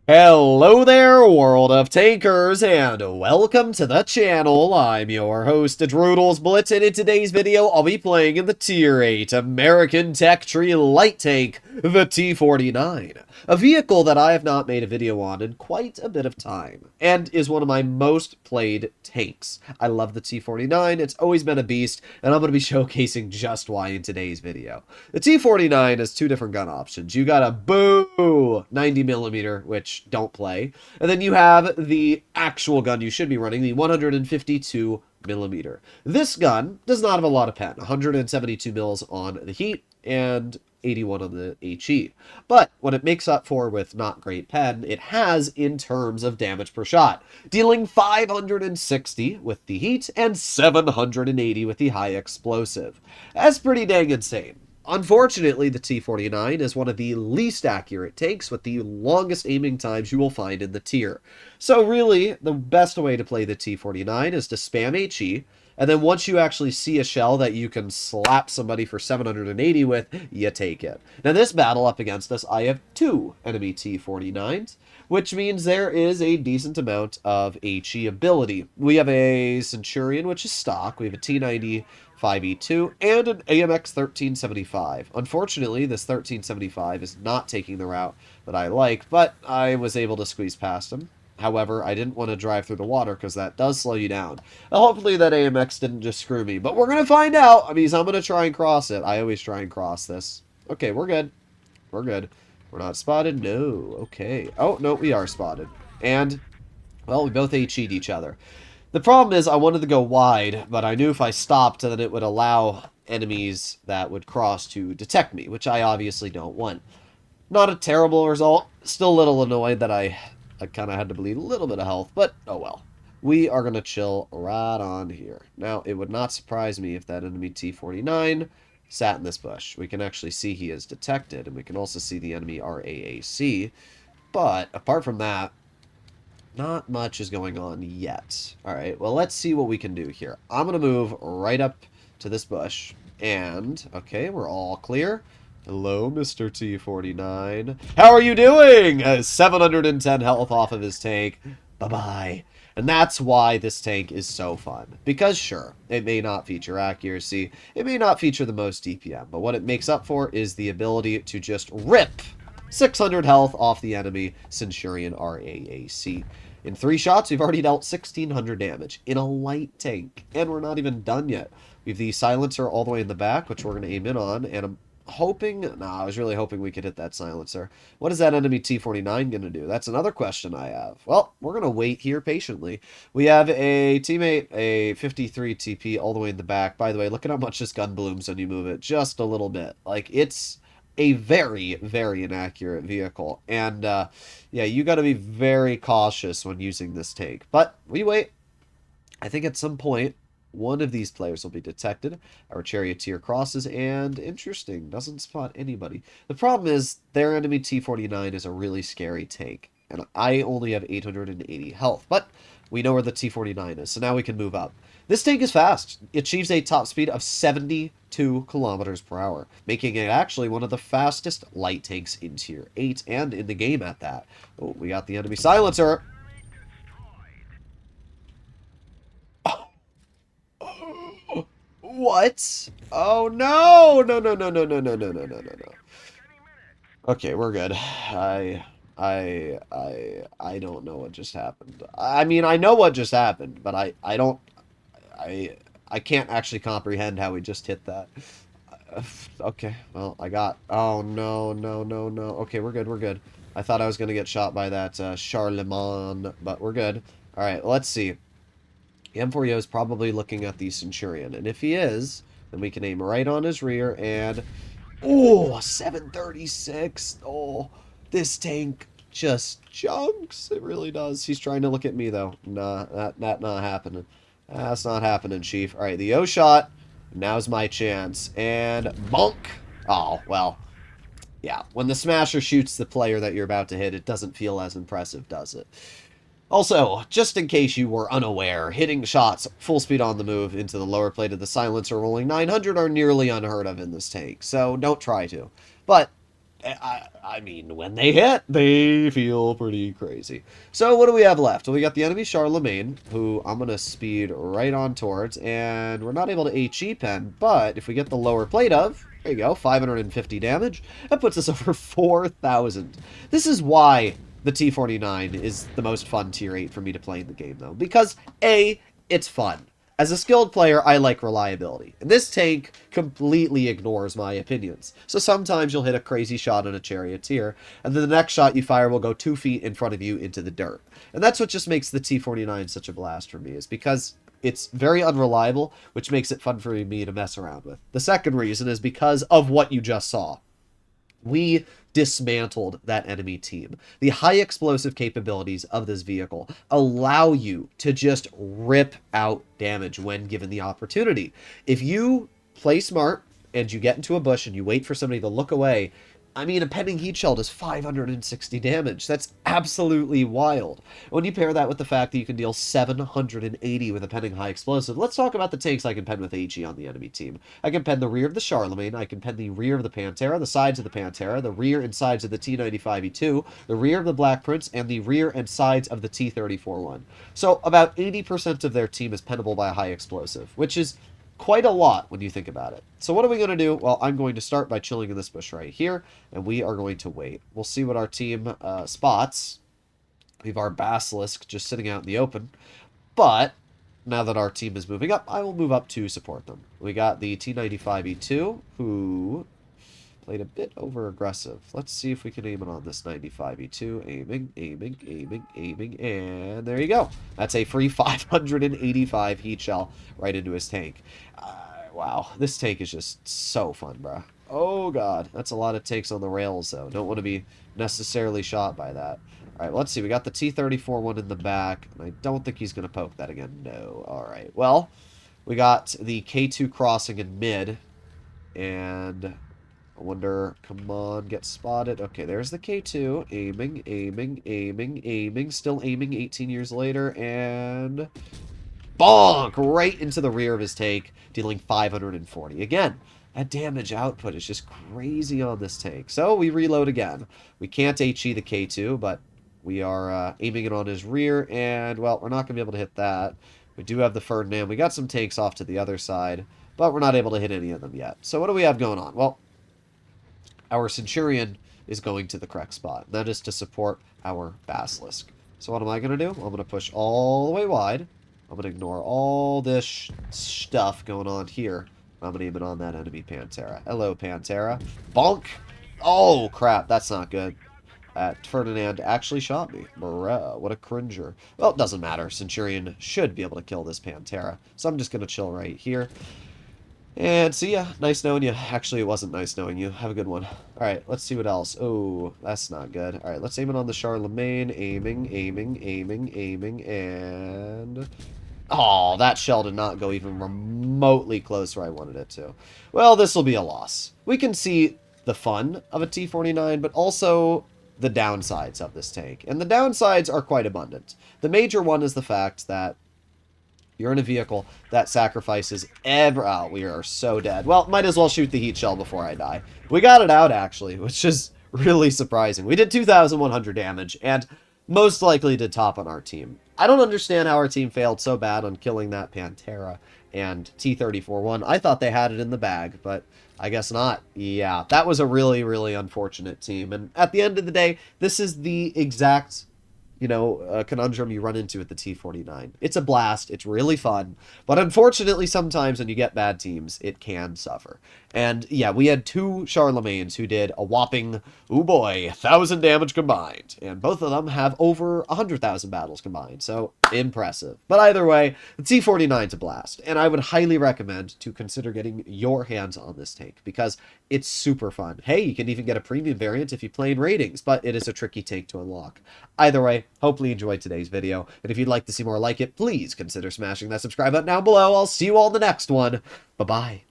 Hello there, world of tankers, and welcome to the channel. I'm your host, Droodles Blitz, and in today's video, I'll be playing in the Tier 8 American Tech Tree Light Tank, the T-49. A vehicle that I have not made a video on in quite a bit of time, and is one of my most played tanks. I love the T-49, it's always been a beast, and I'm going to be showcasing just why in today's video. The T-49 has two different gun options. You got a boo 90mm, which don't play, and then you have the actual gun you should be running, the 152mm. This gun does not have a lot of pen, 172 mils on the heat and 81 on the HE. But what it makes up for with not great pen, it has in terms of damage per shot, dealing 560 with the heat and 780 with the high explosive. That's pretty dang insane. Unfortunately, the T-49 is one of the least accurate tanks with the longest aiming times you will find in the tier. So really, the best way to play the T-49 is to spam HE, and then once you actually see a shell that you can slap somebody for 780 with, you take it. Now this battle up against us, I have two enemy T-49s, which means there is a decent amount of HE ability. We have a Centurion, which is stock. We have a T-90 5E2, and an AMX 1375. Unfortunately, this 1375 is not taking the route that I like, but I was able to squeeze past him. However, I didn't want to drive through the water because that does slow you down. Now, hopefully that AMX didn't just screw me, but we're going to find out. I mean, I'm going to try and cross it. I always try and cross this. Okay, we're good. We're good. We're not spotted? No. Okay. Oh, no, we are spotted. And, well, we both HE'd each other. The problem is I wanted to go wide, but I knew if I stopped, then it would allow enemies that would cross to detect me, which I obviously don't want. Not a terrible result. Still a little annoyed that I kind of had to bleed a little bit of health, but oh well. We are going to chill right on here. Now, it would not surprise me if that enemy T-49 sat in this bush. We can actually see he is detected, and we can also see the enemy RAAC. But apart from that, not much is going on yet. Alright, well, let's see what we can do here. I'm going to move right up to this bush. And, okay, we're all clear. Hello, Mr. T-49. How are you doing? 710 health off of his tank. Bye-bye. And that's why this tank is so fun. Because, sure, it may not feature accuracy. It may not feature the most DPM. But what it makes up for is the ability to just rip 600 health off the enemy Centurion RAAC. In 3 shots, we've already dealt 1,600 damage in a light tank. And we're not even done yet. We have the silencer all the way in the back, which we're going to aim in on. And I'm hoping... Nah, I was really hoping we could hit that silencer. What is that enemy T-49 going to do? That's another question I have. Well, we're going to wait here patiently. We have a teammate, a 53 TP all the way in the back. By the way, look at how much this gun blooms when you move it. Just a little bit. Like, it's a very, very inaccurate vehicle. And, yeah, you got to be very cautious when using this tank. But we wait. I think at some point, one of these players will be detected. Our charioteer crosses, and interesting, doesn't spot anybody. The problem is, their enemy T-49 is a really scary tank. And I only have 880 health. But we know where the T-49 is, so now we can move up. This tank is fast. It achieves a top speed of 72 kilometers per hour, making it actually one of the fastest light tanks in Tier 8 and in the game at that. Oh, we got the enemy silencer. What? Oh no! No, no, no, no, no, no, no, no, no, no, no. Okay, we're good. I don't know what just happened. I mean, I know what just happened, but I don't I can't actually comprehend how we just hit that. Okay, well, I got... Oh, no, no, no, no. Okay, we're good, we're good. I thought I was going to get shot by that Charlemagne, but we're good. Alright, let's see. The M4EO is probably looking at the Centurion, and if he is, then we can aim right on his rear, and... Oh, 736! Oh, this tank just chunks. It really does. He's trying to look at me, though. Nah, that not happening. That's not happening, Chief. Alright, the O shot. Now's my chance. And bonk! Oh, well. Yeah, when the Smasher shoots the player that you're about to hit, it doesn't feel as impressive, does it? Also, just in case you were unaware, hitting shots full speed on the move into the lower plate of the silencer rolling 900 are nearly unheard of in this tank, so don't try to. But I mean, when they hit, they feel pretty crazy. So what do we have left? Well, we got the enemy Charlemagne, who I'm going to speed right on towards, and we're not able to HE pen, but if we get the lower plate of, there you go, 550 damage, that puts us over 4,000. This is why the T-49 is the most fun tier 8 for me to play in the game, though, because A, it's fun. As a skilled player, I like reliability, and this tank completely ignores my opinions. So sometimes you'll hit a crazy shot on a charioteer, and then the next shot you fire will go 2 feet in front of you into the dirt. And that's what just makes the T-49 such a blast for me, is because it's very unreliable, which makes it fun for me to mess around with. The second reason is because of what you just saw. We dismantled that enemy team. The high explosive capabilities of this vehicle allow you to just rip out damage when given the opportunity. If you play smart and you get into a bush and you wait for somebody to look away, I mean, a pending heat shell does 560 damage. That's absolutely wild. When you pair that with the fact that you can deal 780 with a pending high explosive, let's talk about the tanks I can pen with HE on the enemy team. I can pen the rear of the Charlemagne, I can pen the rear of the Pantera, the sides of the Pantera, the rear and sides of the T95E2, the rear of the Black Prince, and the rear and sides of the T34-1. So about 80% of their team is pennable by a high explosive, which is quite a lot when you think about it. So what are we going to do? Well, I'm going to start by chilling in this bush right here, and we are going to wait. We'll see what our team spots. We have our Basilisk just sitting out in the open, but now that our team is moving up, I will move up to support them. We got the T95E2, who played a bit over aggressive. Let's see if we can aim it on this 95E2. Aiming, aiming, aiming, aiming, and there you go. That's a free 585 heat shell right into his tank. Wow, this tank is just so fun, bro. Oh god, that's a lot of takes on the rails, though. Don't want to be necessarily shot by that. Alright, let's see. We got the T34-1 in the back, and I don't think he's going to poke that again. No. Alright, well, we got the K2 crossing in mid, and I wonder, come on, get spotted. Okay, there's the K2. Aiming, aiming, aiming, aiming. Still aiming 18 years later, and bonk! Right into the rear of his tank, dealing 540. Again, that damage output is just crazy on this tank. So we reload again. We can't HE the K2, but we are aiming it on his rear, and, well, we're not going to be able to hit that. We do have the Ferdinand. We got some tanks off to the other side, but we're not able to hit any of them yet. So what do we have going on? Well, our Centurion is going to the correct spot. That is to support our Basilisk. So what am I going to do? I'm going to push all the way wide. I'm going to ignore all this stuff going on here. I'm going to aim it on that enemy Pantera. Hello, Pantera. Bonk! Oh, crap. That's not good. Ferdinand actually shot me. Bruh, what a cringer. Well, it doesn't matter. Centurion should be able to kill this Pantera. So I'm just going to chill right here. And see ya. Nice knowing you. Actually, it wasn't nice knowing you. Have a good one. Alright, let's see what else. Oh, that's not good. Alright, let's aim it on the Charlemagne. Aiming, aiming, aiming, aiming, and... oh, that shell did not go even remotely close where I wanted it to. Well, this will be a loss. We can see the fun of a T-49, but also the downsides of this tank. And the downsides are quite abundant. The major one is the fact that you're in a vehicle that sacrifices every... oh, we are so dead. Well, might as well shoot the heat shell before I die. We got it out, actually, which is really surprising. We did 2,100 damage, and most likely did top on our team. I don't understand how our team failed so bad on killing that Pantera and T-34-1. I thought they had it in the bag, but I guess not. Yeah, that was a really, really unfortunate team. And at the end of the day, this is the exact, conundrum you run into with the T-49. It's a blast. It's really fun. But unfortunately, sometimes when you get bad teams, it can suffer. And yeah, we had two Charlemagnes who did a whopping, oh boy, 1,000 damage combined. And both of them have over 100,000 battles combined. So impressive. But either way, the T-49's a blast. And I would highly recommend to consider getting your hands on this tank because it's super fun. Hey, you can even get a premium variant if you play in ratings, but it is a tricky tank to unlock. Either way, hopefully you enjoyed today's video. And if you'd like to see more like it, please consider smashing that subscribe button down below. I'll see you all in the next one. Bye-bye.